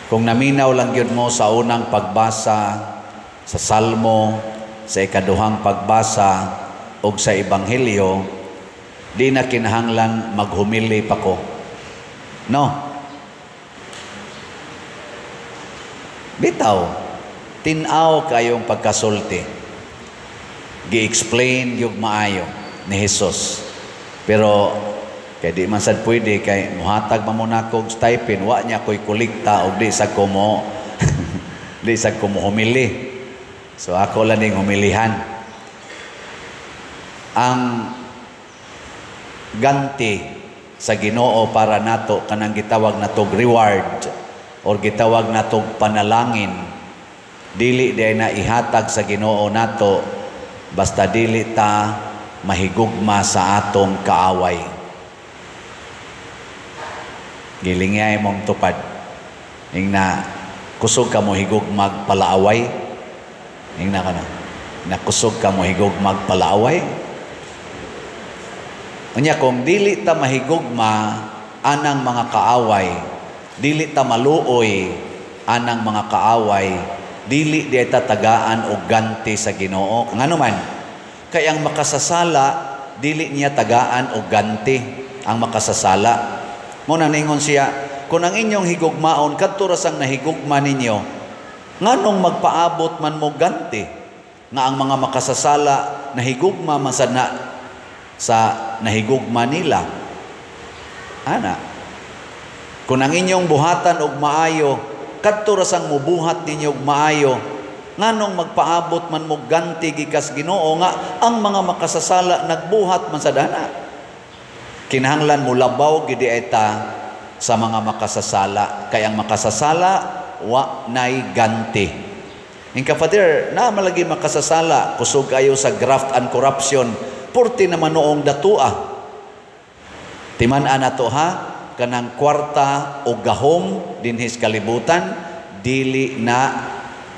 Kung naminaw lang yun mo sa unang pagbasa, sa Salmo, sa ikaduhang pagbasa, o sa Ebanghelyo, di na kinahanglan maghumili pa ko. No? Bitaw, tinaw kayong pagkasulti. Gi-explain yung maayo ni Jesus. Pero, kaya di man sad pwede, kay muhatag mamuna kong stipend, wa niya ko'y kulikta, o di sa kumo, di sa kumo humili. So, ako lang yung humilihan. Ang ganti sa Ginoo para nato, kanang gitawag natog reward, or gitawag natog panalangin, dili di na ihatag sa Ginoo nato, basta dili ta mahigugma sa atong kaaway. Gilingay mong tupad. Ing na kusog ka mo higugmag palaaway. Ing na ka na. Nakusog ka mo higugmag palaaway. Unya kung dili ta mahigugma anang mga kaaway, dili ta maluoy anang mga kaaway, dili di ta tagaan og ganti sa Ginoo. Ngano man, kay ang makasasala dili niya tagaan og ganti ang makasasala. Muna ningon siya, kung ang inyong higugmaon, kadto ra sang nahigugma ninyo, nganong magpaabot man mo ganti, nga ang mga makasasala nahigugma man sa nahigugma nila. Ana, kung ang inyong buhatan og maayo, kadto ra sang mubuhat ninyo og maayo, nganong magpaabot man mo ganti gikas Ginoo nga ang mga makasasala nagbuhat man sa dana. Kinahanglan mo labaw gidi eta sa mga makasasala, kay ang makasasala wa nay ganti. Ing kapatid, na malagi makasasala, kusog kayo sa graft and corruption, purti naman noong datua. Timan-an nato ha, kanang kwarta o gahom dinhis kalibutan, dili na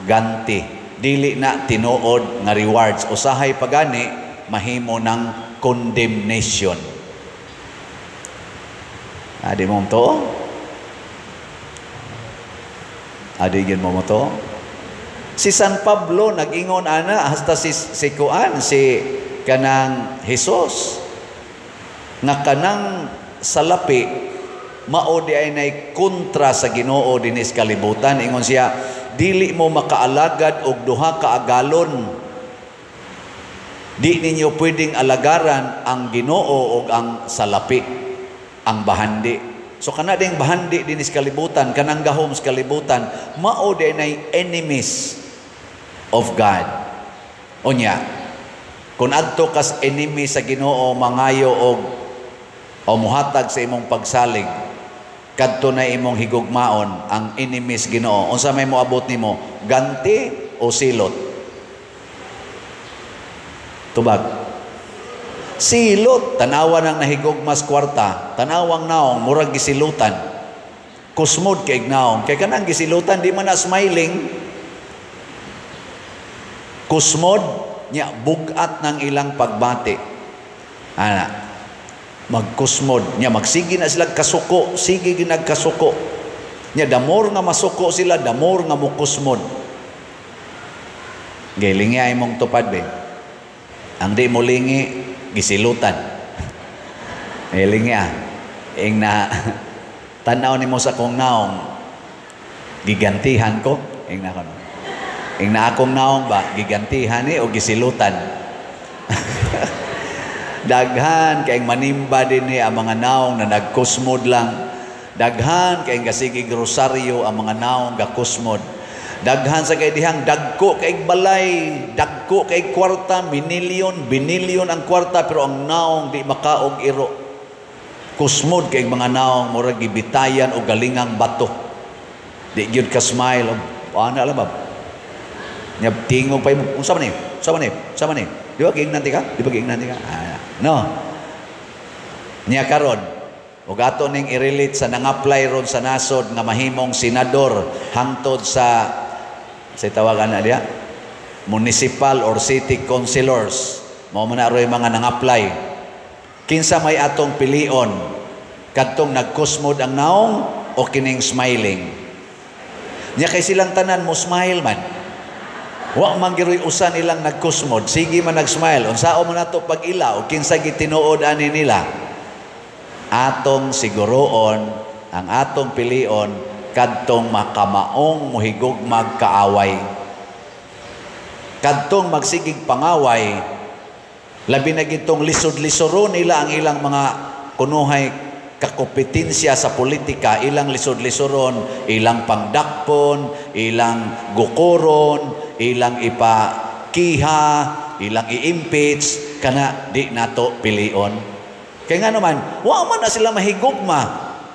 ganti, dili na tinuod nga rewards. Usahay pagani mahimo ng condemnation. Adi mo to? Adi gin mo to? Si San Pablo nag-ingon ana hasta si Kuan, si kanang Jesus, nga kanang salapi mao di ay nay kontra sa Ginoo dinis kalibutan. Ingon siya, dili mo makaalagad og duha ka agalon, di ninyo pwedeng alagaran ang Ginoo og ang salapi, ang bahandi. So kana ding bahandi dinis kalibutan, kanang gahom sa kalibutan, mao di nay enemies of God. Unya, kung adto kas enemy sa Ginoo, mangayo o muhatag sa imong pagsalig, kadto na imong higugmaon ang enemies Ginoo. Unsa may moabot nimo? Ganti o silot? Tubag. Silot, tanawan ang nahigugmas kwarta, tanawang naong, murag gisilutan. Kusmod kay naong, kay kanang gisilutan, di man na smiling. Kusmod, niya, bugat ng ilang pagbati. Ana, magkusmod, niya, magsige na sila kasuko, sige ginagkasuko. Niya, damor nga masuko sila, damor nga mukusmod. Galing ay mong tupad, be. Ang di mo lingi, gisilutan. Galing niya. Ing na, tanaw ni mo sa kong naong, gigantihan ko. Ing na ko, no? Ing na akong naong ba, gigantihan ni o gisilutan. Daghan, kayong manimba din ni ang mga naong na nagkusmod lang. Daghan, kayong gasigig rosaryo ang mga naong gakusmod. Daghan sa kay dihang dagko kay balay, dagko kay kwarta, binilyon ang kwarta, pero ang naong di makaog iro. Kusmod kay mga naong murag gibitayan o galingang bato. Di gyud ka smile, ana alam ba? Nya tingog pa mo, unsa man ni? Unsa man ni? Di ba giingnan ka? Di ba giingnan ka? No. Nya karon, ug ato ning i-relate sa nang-apply ron sa nasod nga mahimong senador hangtod sa tawagan na diya, municipal or city councilors, mao man aroy mga nang-apply. Kinsa may atong pilion, kadtong nagkusmod ang naong o kining smiling? Nya kay silang tanan mo smile man. Wa man giroy usan ilang nagkusmod, sige man nag-smile. Unsao man nato pag ila o kinsa gitinuod ani nila. Atong siguroon, ang atong pilion kadtong makamaong muhigugmag kaaway. Kadtong magsigig pangaway, labi na gitong lisod-lisoron nila ang ilang mga kunuhay kakompetensya sa politika, ilang lisod-lisoron, ilang pangdakpon, ilang gukoron, ilang ipakiha, ilang i-impeach, kana di nato pilion. Kaya nga naman, wa man na sila mahigugma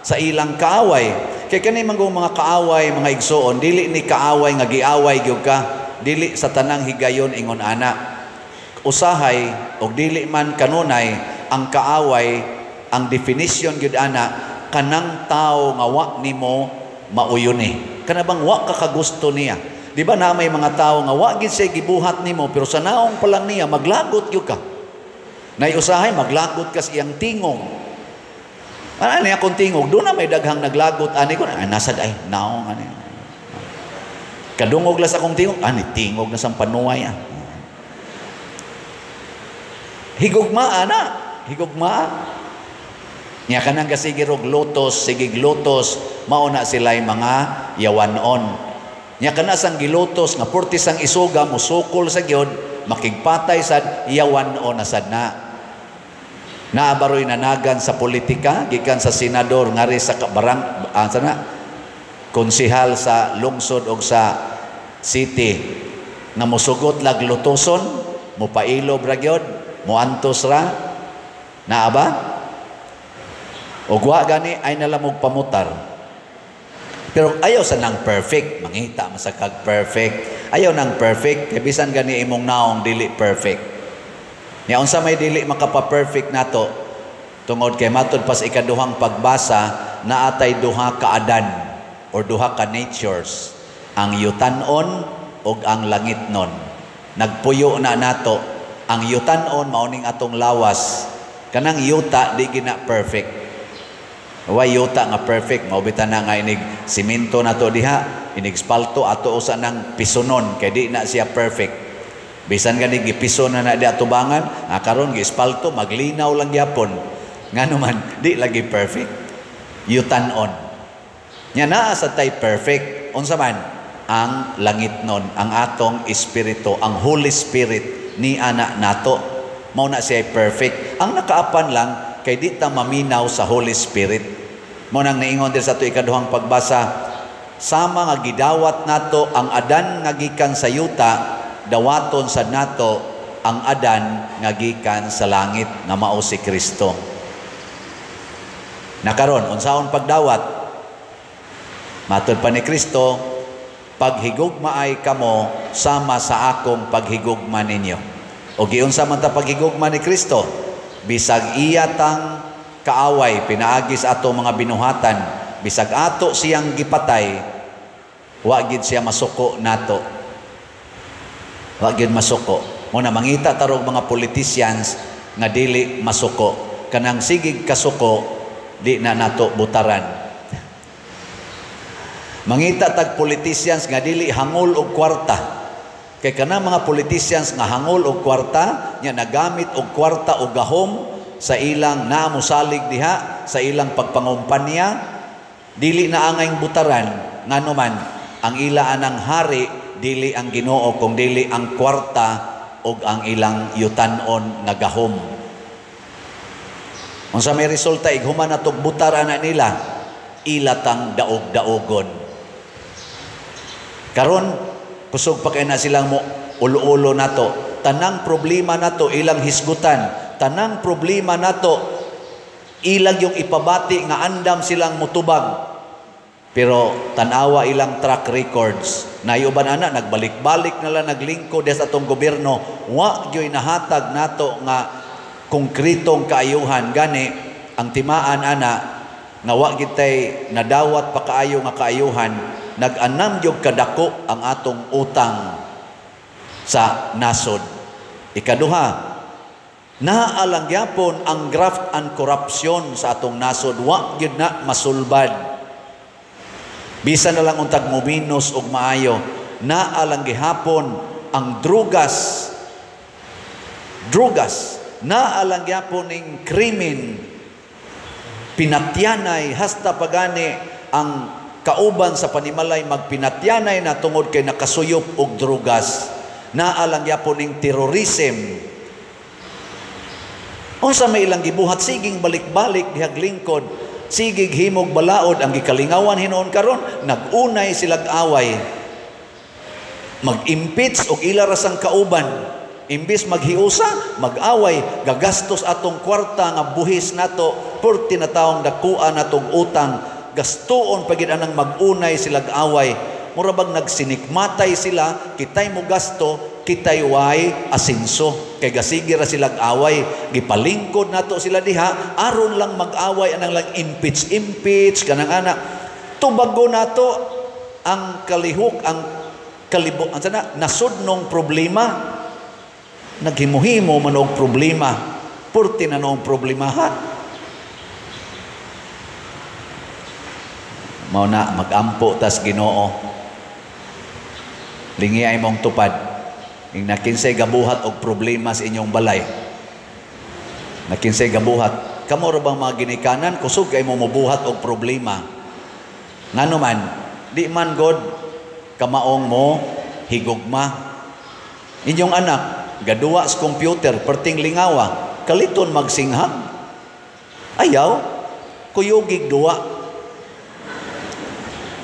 sa ilang kaaway. Kaya kani mga kaaway, mga igsoon, dili ni kaaway nga giaway gyud ka, dili sa tanang higayon ingon ana. Usahay o dili man kanunay ang kaaway, ang definition gyud ana kanang tao nga wa nimo mauyoni. Kana bang wa ka kagusto niya? Di ba na may mga tao nga wa gid siya gibuhat nimo pero sa naong pa lang niya maglagot gyud ka. Nay usahay maglagot ka sa iyang tingog. Ano niya kung tingog? Doon na may daghang naglagot ani ko nasad ay naong ani. Kadungog la sa kong tingog, ani tingog na sang panuway Higugma ana, higugma. Nya kanang kasigig og lotos, sigig lotos, mao na sila'y mga yawanon. Nya kana sang gilotos nga porti sang isuga musukol sa gyud, makigpatay sad yawanon na sad na. Naabaroy nanagan sa politika, gikan sa senador ngari sa barang konsehal sa lungsod og sa city nga musugot lag lutoson, mupailob ra gyud. Muantos ra naa ba? O wa gani ay nalamog pamutar. Pero ayaw sa nang perfect, mangita masakag perfect. Ayaw nang perfect, kay bisan gani imong naong dili perfect. Nya unsa may dili makapa-perfect nato tungod kay matud pas ikaduhang pagbasa naatay duha ka adan or duha ka natures, ang yutan-on ug ang langitnon. Nagpuyo na nato ang yutan-on mauning atong lawas. Kanang yuta di gina perfect. Wa yuta nga perfect, maubitan na nga inig simento nato diha, inig spalto ato usa nang pisonon kay di na siya perfect. Bisan gani gipison na di atubangan, karon gi spalto maglinaw lang gyapon. Ngano man di lagi perfect. Yutan-on. Nya naa sa tay perfect. Unsa man ang langitnon, ang atong espiritu, ang Holy Spirit ni anak nato mao na siya perfect. Ang nakaapan lang kay di ta maminaw sa Holy Spirit. Mao nang naingon din sa ato ikaduhang pagbasa, sama nga gidawat nato ang adan nga gikan sa yuta, dawaton sad nato ang adan nga gikan sa langit nga mao si Kristo. Nakaron unsaon pagdawat? Matud pa ni Kristo, paghigugma ay kamo sama sa akong paghigugma ninyo. O giunsa man ta paghigugma ni Kristo? Bisag iya tang kaaway pinaagis ato mga binuhatan, bisag ato siyang gipatay, wa gid siya masuko nato. Wa gid masuko. Muna mangita tarog mga politicians nga dili masuko. Kanang sigig kasuko di na nato butaran. Mangita tag politicians nga dili hangol og kwarta. Kay kana mga politicians nga hangol og kwarta, nya nagamit og kwarta og gahom sa ilang naamusalig diha, sa ilang pagpangumpanya, dili na angayng butaran. Ngano man ang ila anang hari dili ang Ginoo kung dili ang kwarta og ang ilang yutan-on nga gahom. Unsa may resulta ighuman natog butar ana nila, ilatang daog-daogon. Karon kusog pa kay na silang mo ulo-ulo nato. Tanang problema nato ilang hisgutan. Tanang problema nato ilang yung ipabati nga andam silang mutubag. Pero tanawa ilang track records. Nayuban ana nagbalik-balik na lang naglingkod sa atong gobyerno. Wa gyoy nahatag nato nga konkretong kaayuhan gani ang timaan ana nga wa gitay nadawat pa kaayo nga kaayuhan. Nag-anam yung kadako ang atong utang sa nasod. Ikaduha, naalang yapon ang graft and corruption sa atong nasod. Wa gyud na masulbad. Bisan na lang untag muminos og maayo, naa lang gihapon ang drugas, naa lang gihapon ning krimen, pinatyanay, hasta pagani ang kauban sa panimalay magpinatyanay na tungod kay nakasuyop og drugas, naa lang gihapon ning terrorism. Unsa may ilang gibuhat, siging balik-balik dihag lingkod, sigig himog balaod ang gikalingawan hinuon karon, nagunay silag away, mag-impeach og ila rasang kauban, imbis maghiusa, mag-away, gagastos atong kwarta nga buhis nato, purti na taong dakuan natong utang, gastuon pagid anang mag-unay silag away. Murabag nagsinikmatay sila, kitay mo gasto, kitay way asinso, kay gasigi ra silag away, gipalingkod nato sila diha, aron lang mag-away, anang lang impeach kanang ana. Tubago nato ang kalihok, ang kalibo, nasudnong problema, naghimuhimo man og problema, purti na noong problemahan. Mao na magampo tas Ginoo, lingi ay mong tupad, ing nakinsay gabuhat og problema sa inyong balay, nakinsay gabuhat, kamo ra bang mga ginikanan kusog kay mo mobuhat og problema, ngano man di man god kamaong mo higugma. Inyong anak gaduwa sa computer, perting lingawa, kaliton magsinghag, ayaw kuyogig duwa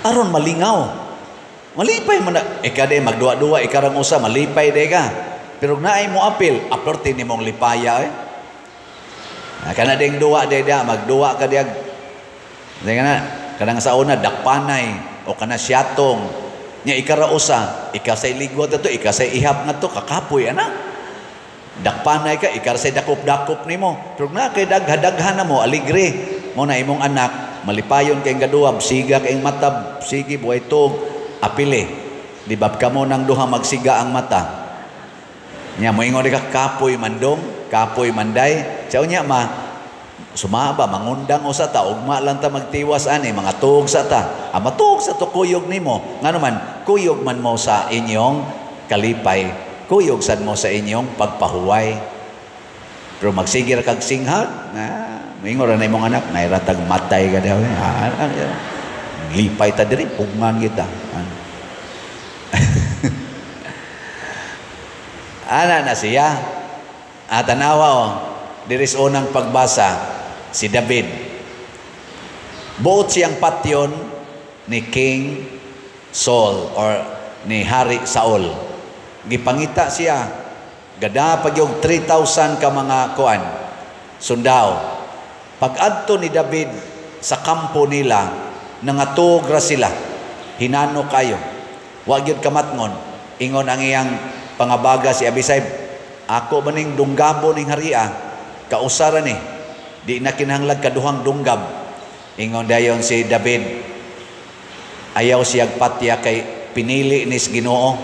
aron malingaw. Malipay man na, ikaw din magduwa-duwa, ikarang usa, malipay din ka. Pero naay mo apil, aperti ni mong lipaya eh. Kana ding duwa din da, magduwa ka diag. Kanang sa una, dakpanay, o kana siyatong. Nya ikara usa, ikaw sa iligwat na to, ikaw sa ihap na to, kakapoy, ana. Dakpanay ka, ikaw sa dakop-dakop ni mo. Pero na kay dagha-dagha na mo, aligre. Mo na imong anak, malipayon kayong gaduwab, siga kayong matab, sige, buhay tog, apili, di ba ka mo nang duha magsiga ang mata niya, mo ingon ka kapoy mandong, kapoy manday, siya niya sumaba, mangundang usa ta, ugma lang ta magtiwas ani, mga tuog sa ta, matug sa to kuyog nimo, nga naman, kuyog man mo sa inyong kalipay, kuyog sad mo sa inyong pagpahuway, pero magsigir kag singhag, ingon ra na imong anak, nairatag matay ka daw, lipay ta diri, pugman kita. Ana na siya. Tanawa diris unang pagbasa, si David. Buot siyang patyon ni King Saul or ni Hari Saul. Gipangita siya. Gada pag yung 3,000 ka mga kuan, sundao. Pag-adto ni David sa kampo nila, nangatog ra sila, hinano kayo, wag yun kamatngon, ingon ang iyang pangabaga si Abisay, ako maning dunggabo ning haria, kausara ni, di na kinahanglag kaduhang dunggab, ingon dayon si David, ayaw siyag patya kay pinili nis Ginoo,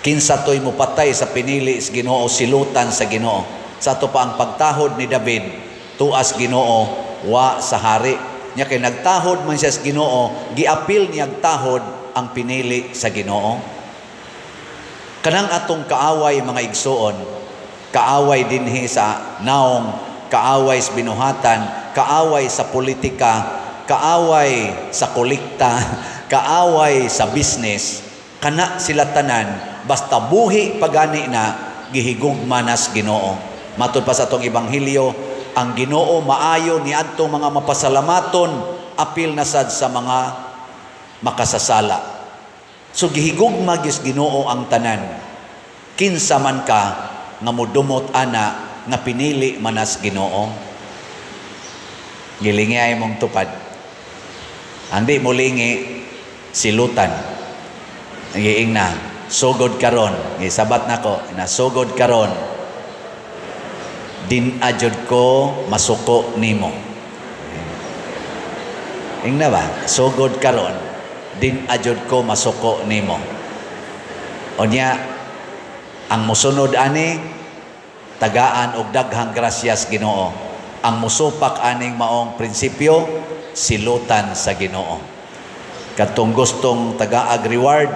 kinsa to'y mupatay sa pinili is Ginoo, silutan sa Ginoo, sa to pa ang pagtahod ni David, tuas Ginoo, wa sa hari, nya kay nagtahod man siya sa Ginoo, giapil niya tahod ang pinili sa Ginoo. Kanang atong kaaway mga igsoon, kaaway dinhi sa naong, kaaway sa binuhatan, kaaway sa politika, kaaway sa kolekta, kaaway sa business, kana sila tanan, basta buhi pagani na gihigugma nas Ginoo. Matud pa sa atong ebanghelyo, ang Ginoo maayo ni adtong mga mapasalamaton, apil na sad sa mga makasasala. So gihigugma gis Ginoo ang tanan. Kinsa man ka nga modumot ana nga pinili manas Ginoo. Gilingay mong tupad. Andi mo lingi silutan. Ngiing na sugod karon, gisabat nako na sugod karon. Din ajud ko masuko nimo. Ingna ba? Sugod karon, din ajud ko masuko nimo. Onya, ang musunod ani, tagaan og daghang grasyas Ginoo. Ang musupak aning maong prinsipyo, silutan sa Ginoo. Katong gustong tagaag reward,